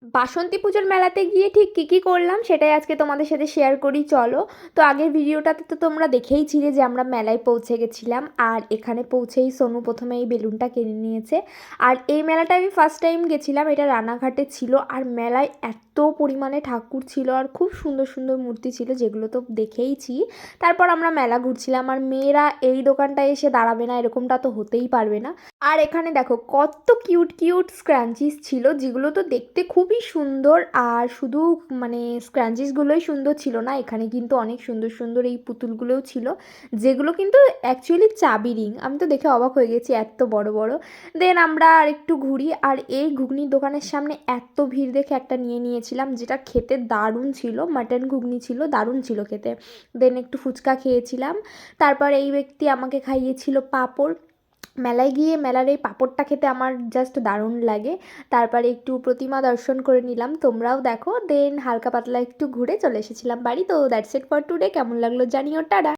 বাসন্তী পুজোর মেলাতে গিয়ে ঠিক কী করলাম সেটাই আজকে তোমাদের সাথে শেয়ার করি চলো। তো আগের ভিডিওটাতে তো তোমরা দেখেইছিলে যে আমরা মেলায় পৌঁছে গেছিলাম, আর এখানে পৌঁছেই সোনু প্রথমে এই বেলুনটা কিনে নিয়েছে। আর এই মেলাটা আমি ফার্স্ট টাইম গেছিলাম, এটা রানাঘাটে ছিল। আর মেলায় এত পরিমাণে ঠাকুর ছিল আর খুব সুন্দর সুন্দর মূর্তি ছিল, যেগুলো তো দেখেইছি। তারপর আমরা মেলা ঘুরছিলাম, আর মেয়েরা এই দোকানটায় এসে দাঁড়াবে না এরকমটা তো হতেই পারবে না। আর এখানে দেখো কত কিউট কিউট স্ক্রাঞ্চিস ছিল, যেগুলো তো দেখতে খুবই সুন্দর। আর শুধু মানে স্ক্রাঞ্চিসগুলোই সুন্দর ছিল না, এখানে কিন্তু অনেক সুন্দর সুন্দর এই পুতুলগুলোও ছিল, যেগুলো কিন্তু অ্যাকচুয়ালি চাবি রিং। আমি তো দেখে অবাক হয়ে গেছি, এত বড় বড়। দেন আমরা আর একটু ঘুরি, আর এই ঘুগনির দোকানের সামনে এত ভিড় দেখে একটা নিয়ে নিয়েছিলাম, যেটা খেতে দারুণ ছিল। মাটন ঘুগনি ছিল, দারুণ ছিল খেতে। দেন একটু ফুচকা খেয়েছিলাম। তারপর এই ব্যক্তি আমাকে খাইয়েছিল পাঁপড়। মেলায় গিয়ে মেলার এই পাঁপড়টা খেতে আমার জাস্ট দারুণ লাগে। তারপরে একটু প্রতিমা দর্শন করে নিলাম, তোমরাও দেখো। দেন হালকা পাতলা একটু ঘুরে চলে এসেছিলাম বাড়ি। তো দ্যাটস ইট ফর টুডে। কেমন লাগলো জানিও, টাটা।